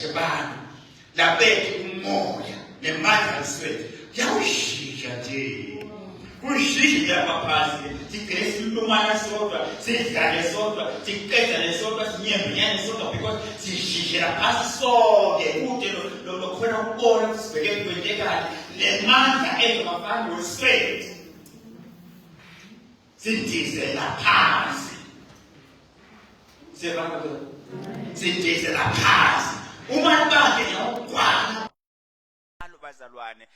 abantu labethu umoya nemandla yeswethu kuyawushintsha nje kushintsha lapha sigcine silumana sodwa sidlale sodwa siqedane sodwa sinyembanyane sodwa because sishishela phasi sonke kude lokhona ukubona sibheke kwentekayo nemandla ezomafana weswethu sindize laphansi sindize laphansi uma banke ngiyawugwana bazalwane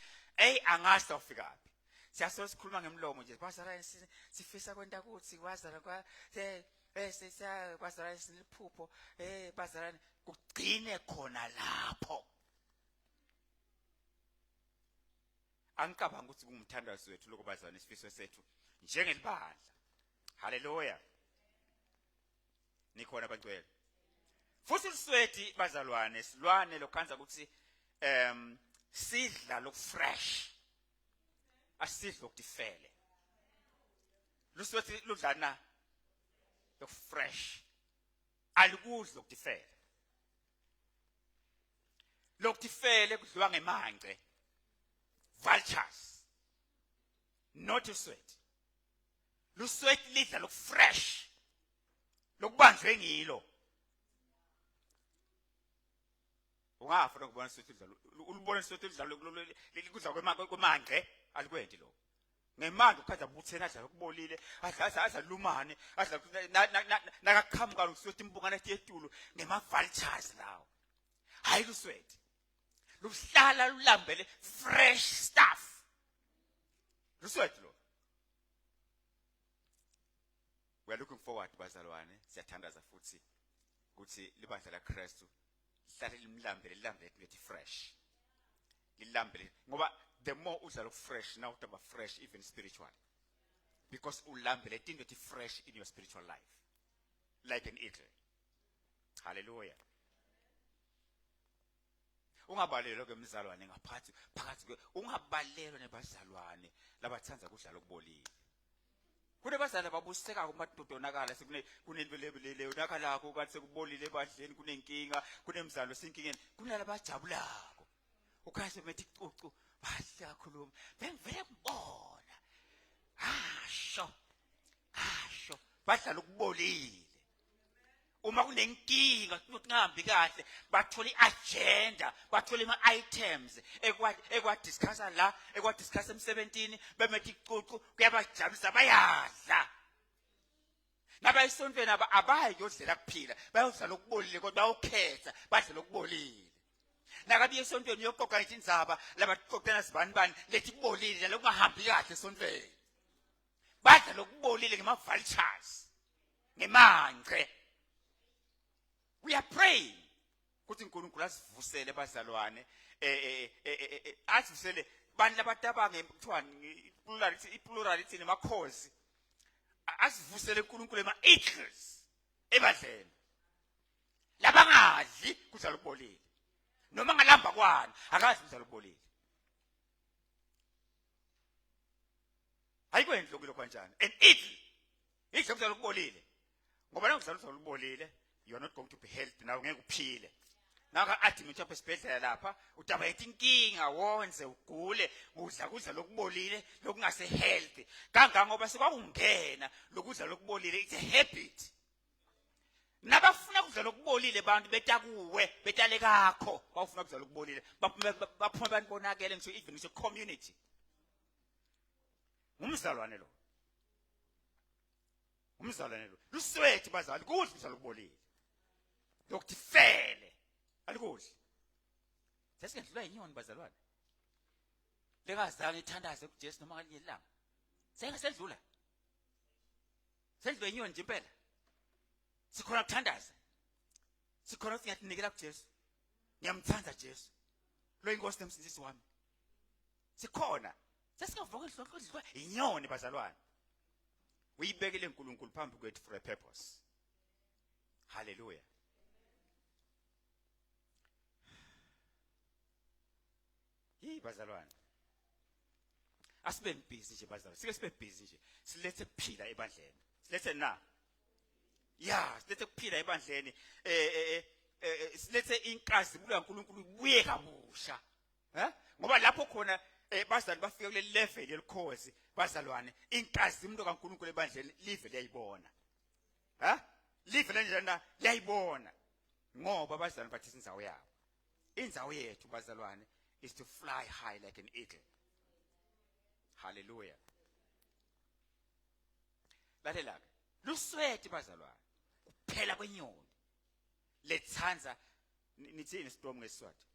angazi ufika siyasola sikhuluma ngemlomo nje kwazalwane sifisa kwenta kuthi kwazalwane kwazalwane siliphupho bazalwane kugcine khona lapho angicabanga ukuthi kungumthandazo wethu lokho bazalwane isifiso sethu njengelibandla haleluya nikhona bangcwele futhi isweti bazalwane silwane lokhanza ukuthi sidla lokufresh asidlo lokudifele luswethi ludlana lokufresh alikudla lokudifele kudliwa ngemangce vultures not uswethi luswethi lidla lokufresh lokubanjwe ngilo ungafuna ukubona isweti lidla ulibona isweti lidla kudla kwemangce alikwendi lo ngemanga ukhaza buthena adla ukubolile adla lumane adla nakaqhamuka uswethi imbungana etiyetulu ngema vultures lawo hayi luswethi luhlala lulambele fresh stuff luswethi lo we are looking forward bazalwane siyathandaza futhi ukuthi libandla laKristu lihlale limlambele lithi fresh lilambele ngoba the more udla fresh now utaba fresh even spiritually because ulambele into ethi fresh in your spiritual life like an eagle hallelujah ungabalelwa kwemizalwane phakathi ungabalelwa nebazalwane labathanza kudla lokubolile kunebazalwane babuseka kumadodonakala kunelebelele unakalako kanti sekubolile ebadleni kunenkinga kunemzalo sinkingeni kunalabajabulako ukhase methi cucu bahla khuluma bengivele ngibona hasho badla lokubolile uma kunenkinga kungambi kahle bathola iagenda bathola ama-items ekwadiscussa la ekwadiscussa emsebentini bemethi cucu kuyabajabulisa bayadla nabayisontweni abayi yodlela kuphila bayodla lokubolile kodwa bayokhetha badla lokubolile nakabiye esontweni yoqoqa indzaba labaqoqana sibani lethi kubolile lokungahambi kahle esontweni badla lokubolile ngema-vultures ngemangce we are praying ukuthi uNkulunkulu asivusele bazalwane asivusele bantu labatabanga kuthiwa iplurality nemakhosi asivusele uNkulunkulu ema-eagles ebadleni labangadli kudla lokubolile noma ngalamba kwana akazi kudla lokubolile ayikwenzi lokho kanjani and idle kudla lokubolile ngoba nakudla lokubolile you are not going to be healthy now ngeke uphile naka athi mthatha esibhedlela lapha utaba ethi inkinga wonze ugule kudla lokubolile lokungase healthy kanga ngoba sekwakungena lokudla lokubolile it's a habit nabafuna kudla lokubolile abantu betakuwe betale kakho bafuna kudla lokubolile baphuma abantu bonakele ngisho even ngisho community umzalwane lo luswethi bazali kudla lokubolile lokudifele alikudla sesingendlula inyoni bazalwane lekazange ithandaze kuJesu noma ngalinye ilanga sengasedlula sendlula inyoni nje impela sikhona kuthandaza sikhona ukuthi ngiyanikela kuJesu ngiyamthanda Jesu lo inkosi nemsindisi wami sikhona sesingavukela lokudlula inyoni bazalwane uyibekele uNkulunkulu phambi kwethu for a purpose hallelujah bazalwane asibe busy nje bazalwane sike sibe busy nje silethe kuphila ebandleni silethe na ya silethe kuphila ebandleni silethe inkazimulo kaNkulunkulu ibuye kabusha. Ngoba lapho khona bazali bafika kule level yelikhozi bazalwane inkazimulo kaNkulunkulu ebandleni live liyayibona. Live lenjena liyayibona. Ngoba bazalwane bathi indzawo yabo. Indzawo yethu bazalwane is to fly high like an eagle. Hallelujah. Lalela ke. Lusweti bazalwane. Kuphela kwenyoni. Lethanza nithini storm ngeSiswati?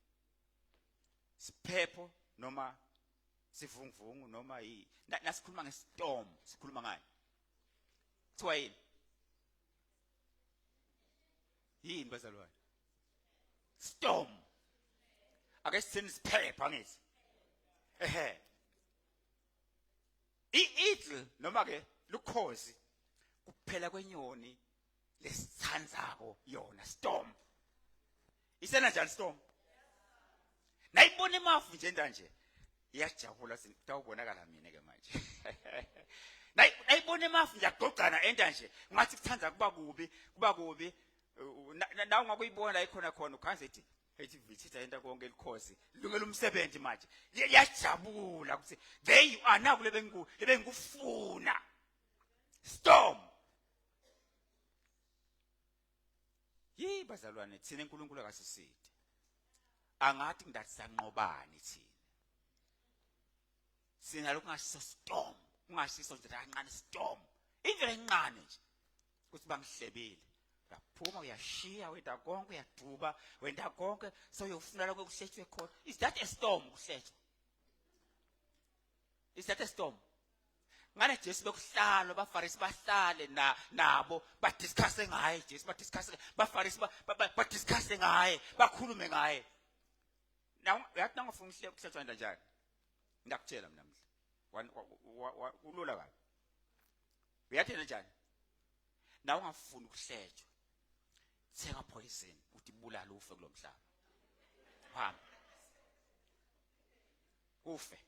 Siphepho noma sivunguvungu noma nasikhuluma ngestorm sikhuluma ngani? Kuthiwa yini? Yini bazalwane? Storm. Ake sithini siphepho angithi? I-eagle noma ke lukhozi kuphela kwenyoni lesithandzako yona storm. Isena njani storm? Nayibona emafu nje iyajabula sitawubonakala mina ke manje. Nayibona emafu nje agqogcana enda nje ngathi kuthanza kuba kubi nawe ngakuyibona la ikhona khona ukhanze ethi vithitha into konke elikhozi lungela umsebenzi manje iyajabula ukuthi there you are naku lebengikufuna storm. Yi bazalwane thina uNkulunkulu akasisithi angathi ngidathi sanqobani thina sina lokungasiso storm ungasiso nje kancane storm indlela encane nje ukuthi bangihlebile yaphuma uyashiya wenda konke uyaduba wenda konke soyofuna lokho kuhlethwe khona. Is that a storm kuhlethwa? Is that a storm? Ngane Jesu bekuhlalo baFarisi bahlale nabo badiscuss ngaye Jesu badiscuss baFarisi badiscuss ngaye bakhulume ngaye. Now uyathi ngifuna ukuhlethwa njani? Ngiyakutshela mina mhla. Ulula kabi. Uyathi njani? Nawe ungafuni ukuhlethwa. Thenga poison uthi bulala ufe kulomhlaba. Hamba. Ufe.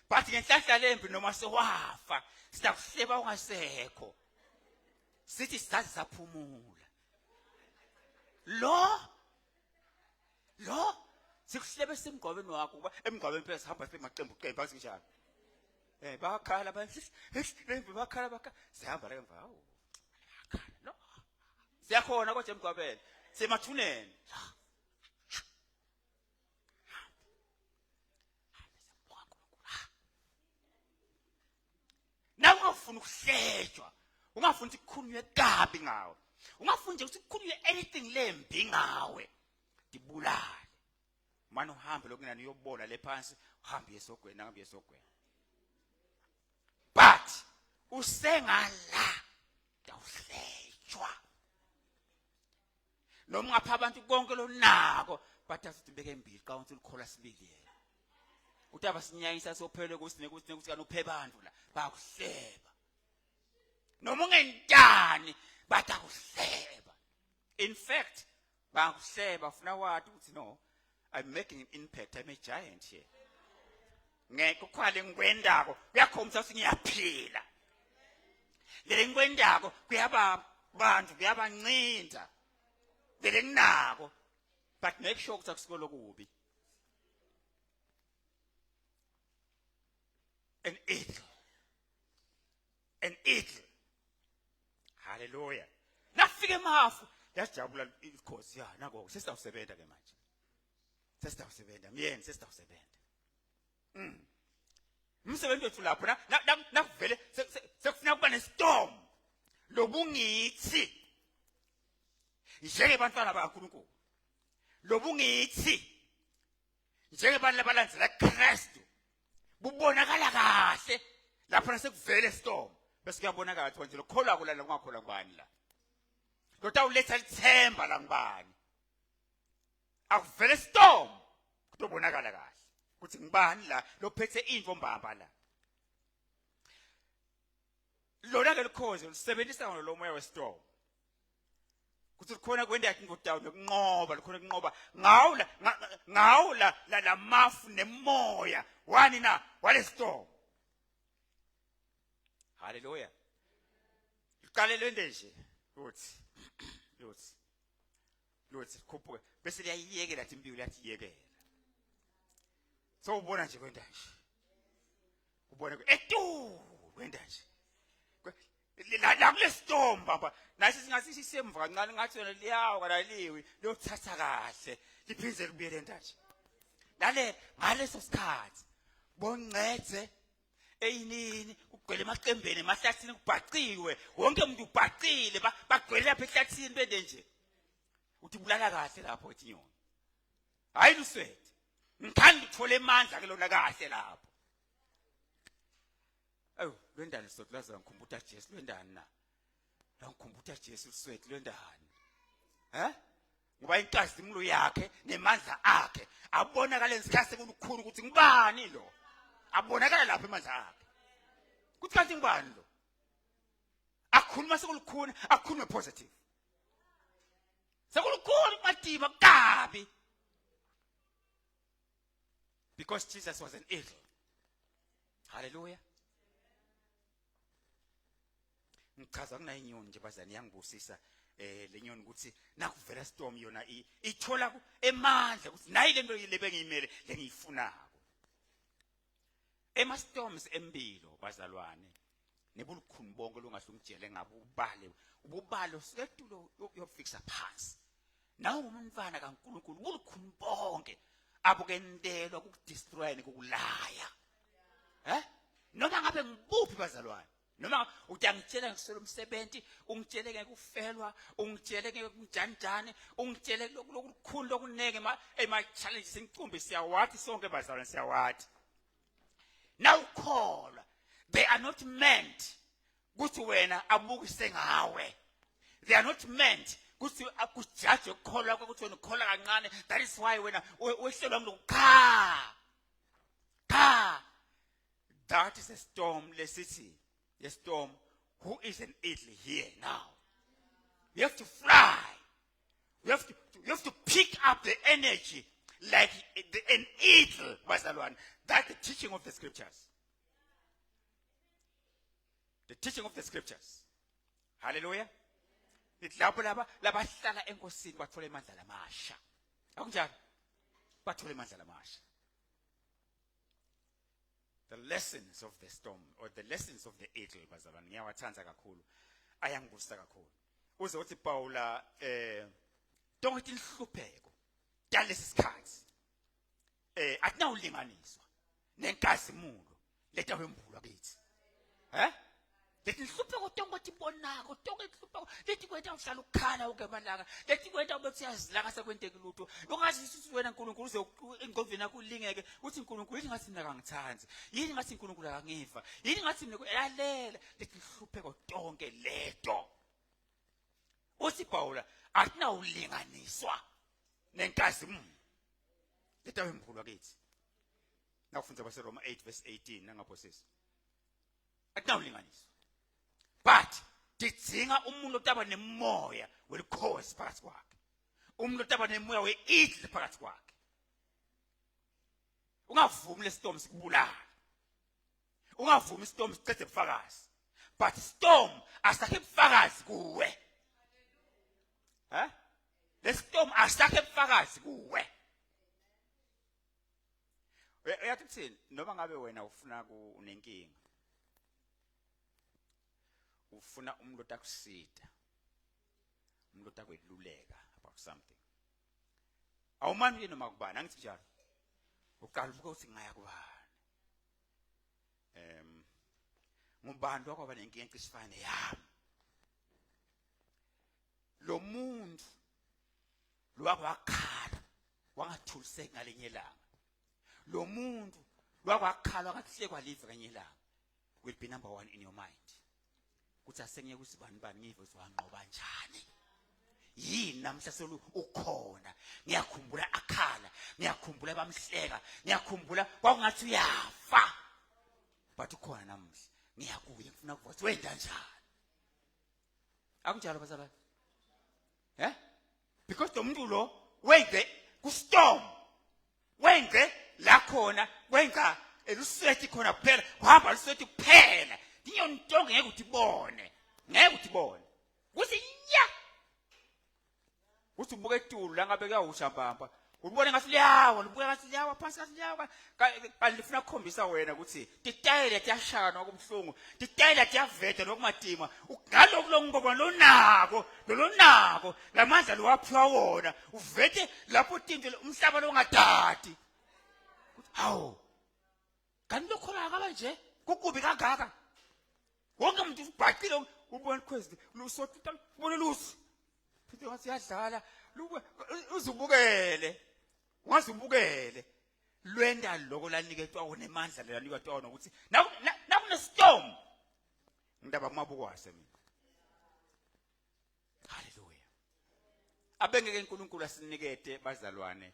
Bathi ngenhlahla lembi noma sewafa sitakuhleba ungasekho. Sithi sizazi saphumula. Lo sikuhlebe semgqobeni wakho kuba emgqobeni phela sihamba semaqembu basinjalo. Bakhala lembi bakhala sihamba la emva. Hawu. No. Siyakhona kodwa emgqobeni. Semathuneni. Nawe ungafuna ukuhlejwa, ungafuna ukuthi kukhulunywe kabi ngawe. Ungafuna nje ukuthi kukhulunywe anything lembi ngawe. Dibulale. Manje uhambe lokunani uyobona le phansi, uhambe esogweni nangabe esogweni. But usengala dawuhlejwa. Noma ngapha abantu konke lonako bathatha ubeke embili xa uthi ukhola sibili yena. Utaba sinyayisa sophele ukuthi kana uphe abantu la bakuhleba. Noma ungentani batakuhleba. In fact bakuhleba ufuna wathi ukuthi no, I'm making an impact, I'm a giant here. Ngeke ukhwale ngikwendako kuyakhomisa ukuthi ngiyaphila. Le ngikwendako kuyaba bantu kuyabancinda. Lele nginako but make sure ukuthi akusiko lokubi. An eagle. An eagle. Hallelujah. Nafike emafu yajabula inkosi ya nako sesizawusebenza ke manje. Sesizawusebenza myeni sesizawusebenza. Umsebenzi wethu lapho nakuvele sekufuna kuba nestorm lobungithi. Njenge bantwana bakaNkulunkulu. Lobungithi. Njenge bantu labalandzela Kristu. Bubonakala kahle lapho nasekuvele storm bese kuyabonakala ukuthi nje lokholwa kulala ungakholwa ngubani la. Kodwa uletha ithemba la ngubani. Akuvele storm kutobonakala kahle ukuthi ngibani la lophethe info mbamba la. Lona ke likhozi lisebenzisa ngalo moya westorm. Kuthi khona kwenda yakhe ngodawu nokunqoba likhona kunqoba ngawula la mafu nemoya wani na wale storm. Hallelujah. Iqalelwe nje uthi lothi khuphuke bese liyayiyekela athi impilo yathi iyekela so ubona nje kwenda nje ubona kwenda nje la kulestorm baba nasi singathi sisemva kancane ngathi wena liyawa kalaliwi liyothatha kahle liphindze libuyele ntaje lale ngaleso sikhathi bongcetse eyinini ugcwele emaqembeni emahlathini kubhaciwe wonke umuntu ubhacile bagcwele lapha ehlathini bende nje uthi bulala kahle lapho ethi nyoni hayi luswethe ngithanda ukuthola emandla ke lona kahle lapho awu lwendani sokulaza ngikhumbula Jesu lwendani na la ngikhumbula Jesu luswethe lwendani ngoba inkazimulo yakhe nemandla akhe abonakala lesikhathi sekukhulu ukuthi ngibani lo abonakala lapha emandla akhe kuthi kanti ngibani lo akhuluma sekulukhuna akhulume positive sekulukhuna matiba kabi because Jesus was an eagle. Hallelujah. Ngichaza kuna inyoni nje bazani yangibusisa lenyoni ukuthi nakuvela storm yona ithola emandla ukuthi nayi lento lebe ngiyimele lengiyifunako. Ema storms empilo bazalwane nebulukhuni bonke longahlungijele ngabe ububalo setulo yofixa phansi. Nawo umntwana kaNkulunkulu ubulukhuni bonke abukendelwa ukudestroy nokulaya. Noma ngabe ngibuphi bazalwane noma utangitshela ngiselo umsebenzi ungitshele ngeke kufelwa ungitshele ngeke kunjanjani ungitshele lokukhulu lokuneke ema challenges ingcumbi siyawathi sonke bazalwane siyawathi now call they are not meant ukuthi wena abukise ngawe they are not meant ukuthi akujudge ukukholwa ukuthi wena ukholwa kancane that is why wena wehlelwa umuntu that is a storm lesithi a storm who is an eagle here now you have to fly you have to pick up the energy like an eagle bazalwane that's the teaching of the scriptures hallelujah lapho labahlala enkosini bathola amandla lamasha akunjalo bathola amandla lamasha the lessons of the storm or the lessons of the eagle bazalwane ngiyawathanza kakhulu ayangibusa kakhulu uze uthi Paula tonke inhlupheko yalesi sikhathi atinawulinganiswa nenkazimulo letawembulwa kithi lethi inhlupheko tonke tibonako tonke inhlupheko lethi kwenta uhlala ukukhala ukemalanga lethi kwenta ube siyazilanga sekwenteke lutho ungazi ukuthi wena uNkulunkulu uze engqondweni yakho ulingeke uthi uNkulunkulu yini ngathi mina kangithanzi yini ngathi uNkulunkulu akangiva yini ngathi mina yalela lethi inhlupheko tonke leto uthi Paula atinawulinganiswa nenkazimulo letawembulwa kithi nakufundza base Roma 8:18 nangaphosisi atinawulinganiswa but tidzinga umuntu otaba nemoya welikhosi phakathi kwakhe umuntu otaba nemoya weeagle phakathi kwakhe ungavumi lestorm sikubulala ungavumi istorm sicede ubufakazi but storm asakhe ubufakazi kuwe lestorm asakhe ubufakazi kuwe uyathini noma ngabe wena ufuna unenkinga ufuna umuntu otakusida umuntu otakweluleka about something awumani noma kubani angithi njalo uqala ubuka uthi ngaya kubani ngubani wakwaba nenkinga ecisifane yami lo muntu lwakwakhala wangathuliseki ngalenye ilanga lo muntu lwakwakhala wangahlekwa live kanye ilanga will be number 1 in your mind kuthi asengeke kusibani bani ngive uzwanqoba njani yini namhla solu ukhona ngiyakhumbula akhala ngiyakhumbula bamhleka ngiyakhumbula kwakungathi uyafa but ukhona namhla ngiyakuye ngifuna ukuvothi wenda njani akunjalo bazalwane because lo muntu lo wenze kustorm wenze la khona wenza eluswethi khona kuphela kuhamba luswethi kuphela inyoni tonke ngeke uthibone kuthi nya uthi ubuka etulu la ngabe kuyawushambamba ubone ngathi liyawa libuka ngathi liyawa phansi ngathi liyawa kanti lifuna ukukhombisa wena ukuthi titayela tiyashana kubhlungu titayela tiyaveta nokumadima ngaloku longoba lonako lamandla lowaphiwa wona uvete lapho tinte umhlaba longadadi hawu kanti lokho la kanje kukubi kangaka wonke umuntu ubhaqile ubone kwezi lusothi ubone lusi phinde ngathi yadlala uzubukele ungazubukele lwenda lokho laniketwa unemandla laniketwa wona ukuthi nakunestorm ngindaba kumabukwase mina haleluya abengeke uNkulunkulu asinikete bazalwane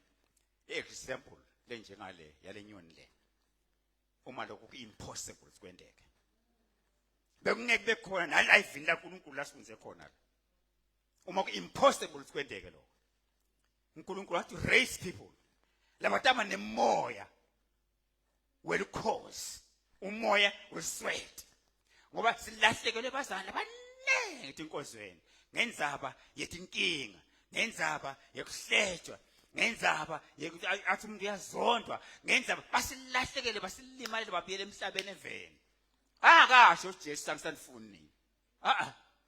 example lenjengale yalenyoni le uma lokhu impossible sikwendeke bekungeke bekhona nalive la uNkulunkulu lasifunze khona uma ku impossible sikwendeke lo uNkulunkulu wathi raise people labatama nemoya welukhosi umoya wesweat ngoba silahlekelwe bazana abanenge inkozweni ngenzaba yetinkinga ngenzaba yekuhlejwa ngenzaba yekuthi athi umuntu uyazondwa ngenzaba basilahlekele basilimalele babiyele emhlabeni eveni akasho uJesu sangisanifuni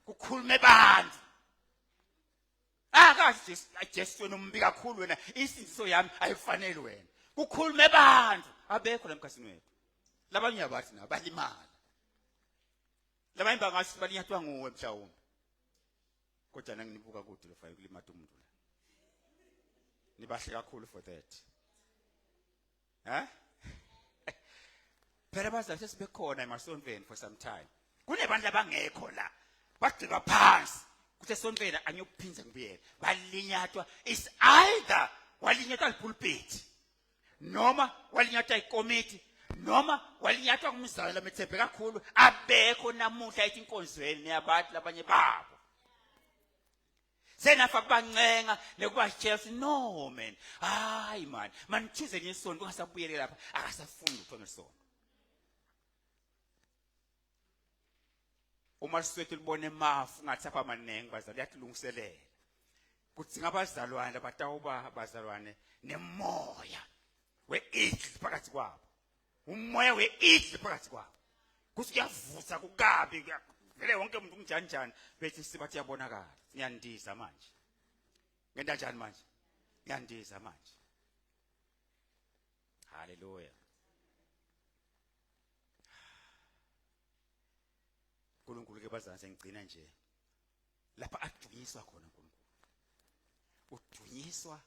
kukhulume abantu akasho Jesu wena umbi kakhulu wena isinziso yami ayifanele wena kukhulume abantu abekho lemkhathini wethu labanye abathi nabalimala labanye bangathi balinyathwa nguwe mhlawumbe kodwa nanginibuka kude lofaya kulimata umuntu la nibahle kakhulu for that phela bazali sesibekhona emasontweni for some time kunebantu abangekho la bagcika phansi kuthi esontweni anyokuphinza ngibuyele balinyathwa is either walinyathwa ipulpit noma walinyathwa ikomiti noma walinyathwa kumzala lamethembe kakhulu abekho namuhla ethi inkonzweni neyabantu labanye babo senafa kubancenga nekubashela no man hayi man manithuze ngesonto kungasabuyele lapha akasafuni ukuthola ngesonto uma siswethu libone mafu ngathi apha manengi bazali yatilungiselela kuthi ngabazalwane batawuba bazalwane nemoya weidli phakathi kwabo umoya weidli phakathi kwabo kuthi kuyavutha kukabi vele wonke umuntu unjanjani bethi sibathi yabonakala ngiyandiza manje ngenda njani manje ngiyandiza manje haleluya uNkulunkulu ke bazana sengigcina nje lapha adunyiswa khona uNkulunkulu udunyiswa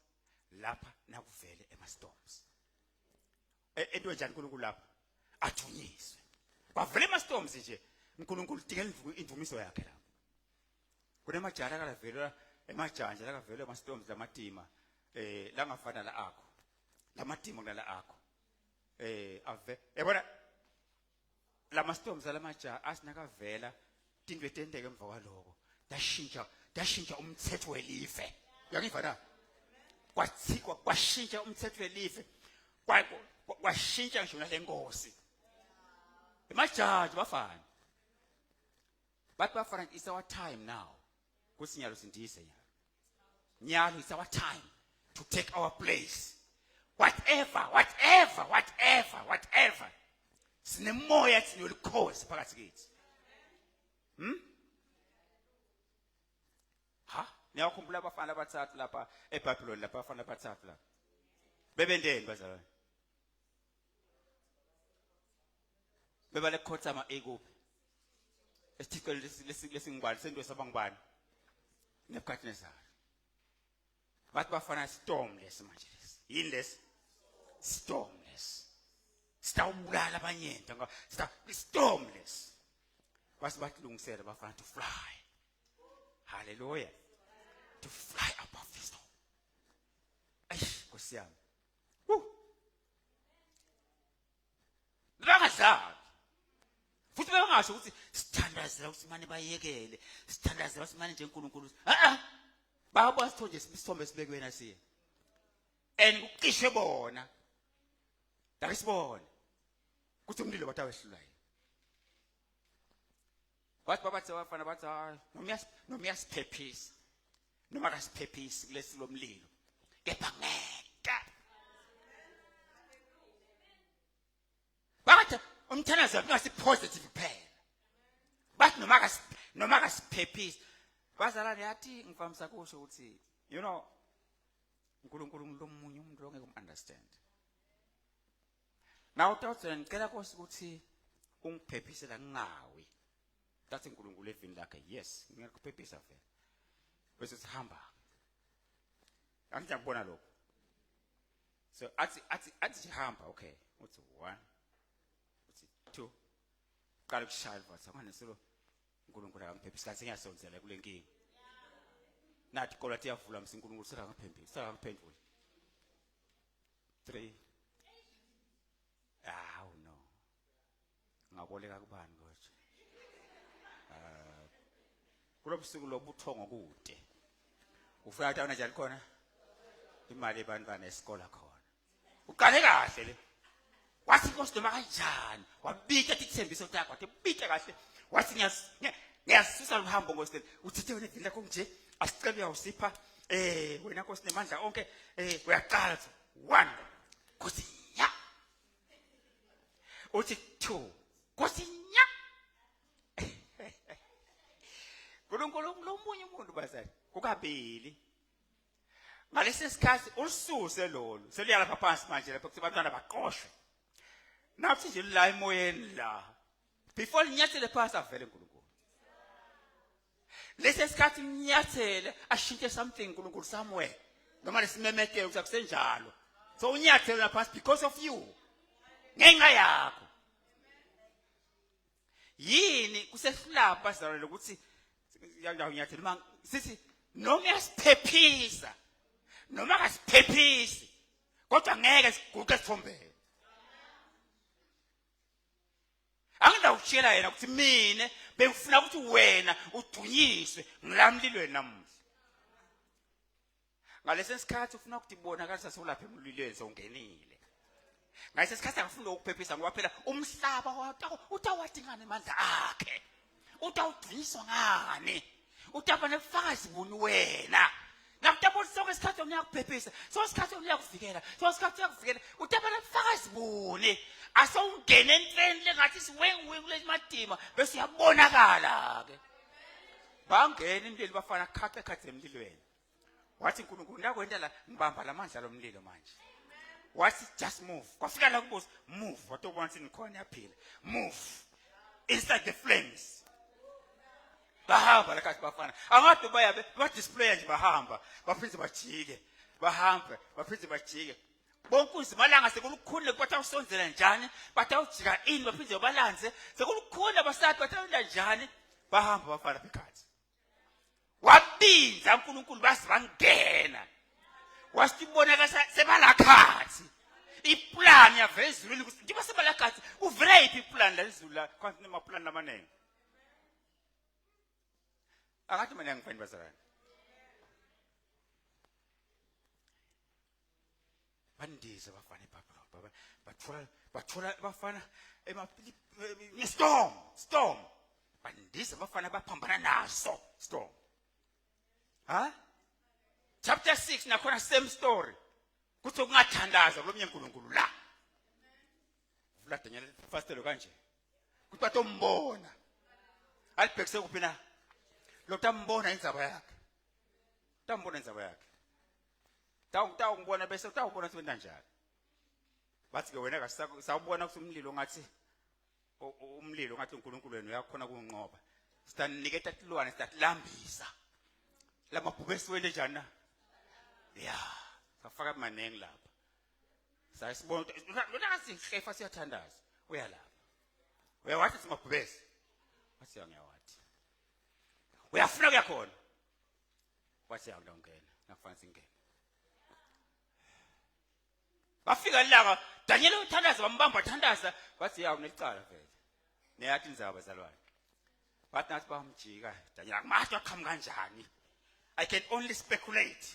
lapha nakuvele emastorms into njani uNkulunkulu lapha adunyiswe bavele emastorms nje uNkulunkulu udingela imvumiso yakhe lapha kunemajala akalavela emajanja lakavela emastorms lamatima la ngafana la akho lamatima kunala akho ave yabona lama storms alamaja asinakavela into etendeke emva kwaloko dashintsha umthetho welife yakiva na kwathikwa kwashintsha umthetho welife kwashintsha ngisho nalenkosi emajaji bafana but bafana it's our time now kusinyalo sindise nyalo it's our time to take our place whatever sinemoya sinelikhosi phakathi kithi niyakhumbula abafana abathathu lapha eBabylon lapha abafana abathathu lapha bebendeni bazalwane bebale khothama ekuphi esithixo lesingubani sento sabangubani Nebukadnezar bathi bafana stormless manje lesi yini lesi stormless sitawubulala abanyenta stormless basibahlungisela bafana to fly hallelujah to fly above the storm Nkosi yami bangadlali futhi bengasho ukuthi sithandazela ukuthi manje bayekele sithandazela ukuthi manje uNkulunkulu baba sithonje isithombe sibekwe na siye ukuqishwe bona Dakisibona kuthi umlilo bathawehlulayo bathi babathe bafana bathi nomiyasiphephisa noma kasiphephisi kulesi lomlilo kepha ngeke bathi umthandazo wakhe positive kuphela bathi noma kasiphephisi bazalwane yathi ngivamisa kusho ukuthi you know uNkulunkulu lomunye umuntu ongeke umunderstand now utawuthi ngicela Nkosi ukuthi ungiphephise la ngingawi that's uNkulunkulu evini lakhe yes ngiyakuphephisa vele bese sihamba angiyabona lokho so athi hamba okay uthi 1 uthi 2 qala ukushaya vathi anganeselo uNkulunkulu akangiphephisa kanti ngiyasonzela kule nkingi nathi kodwa tiyavula msi uNkulunkulu sekangiphendula 3 no ngaboleka kubani kodwa kulobusuku lobuthongo kude ufika atawuna njani khona imali ebantwana esikole khona uqale kahle le wathi Nkosi noma kanjani wabika ithembiso takho wathi bika kahle wathi ngiyasisusa uhambo Nkosi uthithe wena evini lakho nje asicela uyawusipha wena Nkosi nemandla onke uyaqala 1 Nkosi nya uthi 2 Nkosi nya uNkulunkulu lomunye umuntu bazali kukabili ngalesi sikhathi ulisuse lolu seliyala lapha phansi manje lapho kuthi abantwana baqoshwe nathi nje la emoyeni la before linyathele phansi avele uNkulunkulu lesi sikhathi unyathele ashintshe something uNkulunkulu somewhere noma lesimemetheke ukuthi akusenjalo so unyathele phansi because of you ngenxa yakho yini kusehlapha sizalwane ukuthi yandawo unyathele manje sithi noma yasiphephisa noma kasiphephisi kodwa ngeke siguqe sithombele angidawutshela yena ukuthi mina bengifuna ukuthi wena udunyiswe ngilamlilweni namuhla ngalesi sikhathi ufuna ukuthi ibonakalisa sewulapha emlilweni sewungenile ngalesi sikhathi akufuna ukuphephisa ngoba phela umhlaba utawadingana amandla akhe utawudunyiswa ngani utaba nefakazi buni wena nakutabo sonke isikhathi uyakuphephisa so isikhathi uyakuvikela so isikhathi uyakuvikela utaba nefakazi buni asawungena enhleni lengathi siwengiwe kule madima bese uyabonakala ke bangena imlilo bafana khathe emlilweni wathi uNkulunkulu ndakwenda la ngibamba lamandla lomlilo manje wathi just move kwafika la kubuza move watobona ukuthi nikhona yaphila move inside the flames bahamba la kathi bafana angade bayabe ba display nje bahamba baphinze bajike bahamba baphinze bajike bonke uzimalanga sekulukhulu kwathi awusonzela njani bathi awujika ini baphinze balanze sekulukhulu basathi bathi awenda njani bahamba bafana phakathi wabinza uNkulunkulu basibangena wasibonakala sebalakhathi iplan yavezulu ukuthi ngiba sebalakhathi uvela iphi iplan lezulu la kwanti nemaplan amanene akathi mina ngifani bazalwane bandize bafana eBhabhiloni bathola bafana storm bandize bafana baphambana naso storm chapter 6 nakhona same story kuthi kungathandaza kulomnye uNkulunkulu la vula Daniel fastelo kanje kuthi batombona alibhekise kuphi na lo tambona indzaba yakhe tambona indzaba yakhe ngibona bese utawubona ukuthi wena njani bathi ke wena sawubona ukuthi umlilo ngathi uNkulunkulu wena uyakhona kunqoba sitaniketa tilwane sitalambisa lamabhubesi wena njani na safaka manengi lapha sayisibona lona asihefa siyathandaza uya lapha uyawathi simabhubesi wathi ngiyawathi uyafuna kuyakhona wathi angongena nakufanele singene bafika laka Daniel uthandaza bambamba thandaza bathi unelicala vele neyathi indzaba bazalwane bathi nathi bamjika Daniel akumathi waqhamuka kanjani I can only speculate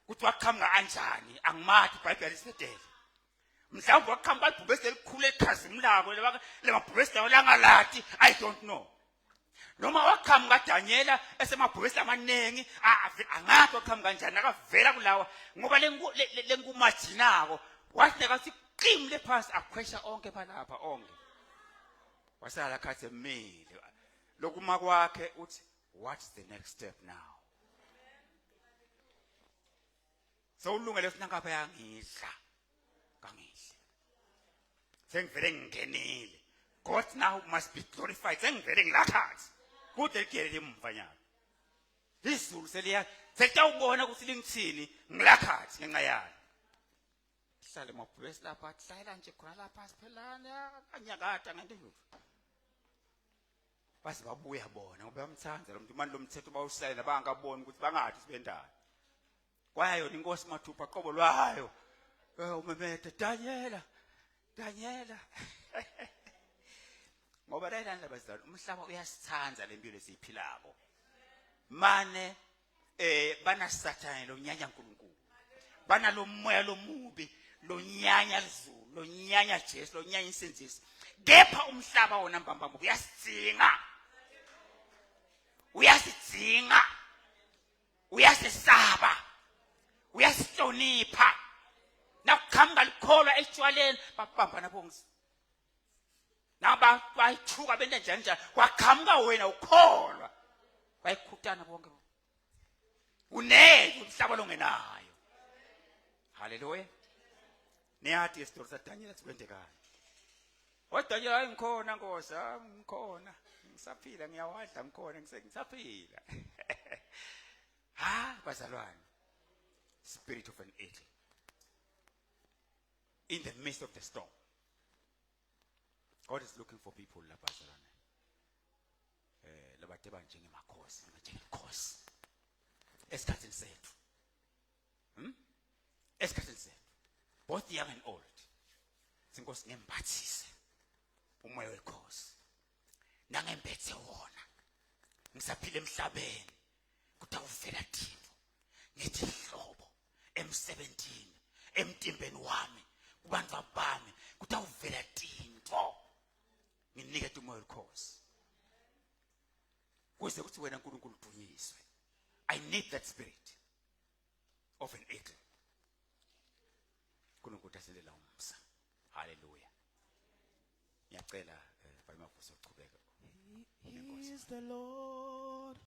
ukuthi waqhamuka kanjani angimathi iBhayibheli lisedele mhlawumbe waqhamuka ibhubesi elikhulu ekhazimlako lemabhubesi lawo langalati I don't know noma waqhamuka Daniela esemabhokisi amanengi angathi waqhamuka kanjani akavela kulawa ngoba lenkumajinako wathi nakathi qimle phansi akhwesha onke phalapha onke wasala khathe emile lokuma kwakhe uthi what's the next step now sawulungele sinangapha yangidla kangihle sengivele ngingenile God now must be glorified sengivele ngilakhathi kude ligele emvanyana isizulu seliyawubona ukuthi lingithini ngilakhathi ngenxa yani hlale mabhulesi lapha hlayela nje khona lapha siphelana anyakata ngento base babuya bona ngoba bayamthanda lo muntu manje lo mthetho bawusayina bangakaboni ukuthi bangathi sibendana kwayo inkosi mathupha qobo lwayo umemede Daniela ngoba la labazalwane umhlaba uyasithanza lempilo esiyiphilako mane bana sathane lo nyanya uNkulunkulu bana lo moya lo mubi lo nyanya izulu lo nyanya Jesu lo nyanya insenzisi kepha umhlaba wona mbambamba uyasitsinga uyasisaba uyasihlonipha nakuqhamuka likholwa etshwaleni babamba nabongisi naba bayithuka bente njani kwaqhamuka wena ukholwa bayikhutana bonke uneke umhlaba longenayo haleluya niyathi isitori saDaniel sikwendekayo waDaniel ayingikhona Nkosi ngikhona ngisaphila ngiyawadla ngikhona ngisaphila bazalwane spirit of an eagle in the midst of the storm God is looking for people labazalwane labathe njengemakhosi njengenkosi esikhathini sethu esikhathini sethu both young and old sinkosi ngembathise umoya wekhosi nangembethe wona ngisaphila emhlabeni kutawuvela thina ngithi hlobo emsebentini emtimbeni wami kubantu bami kutawuvela tinto nginikethe umoya wekhosi kuze kuthi wena uNkulunkulu udunyiswe I need that spirit of an eagle uNkulunkulu asilela umsa haleluya ngiyacela He is the Lord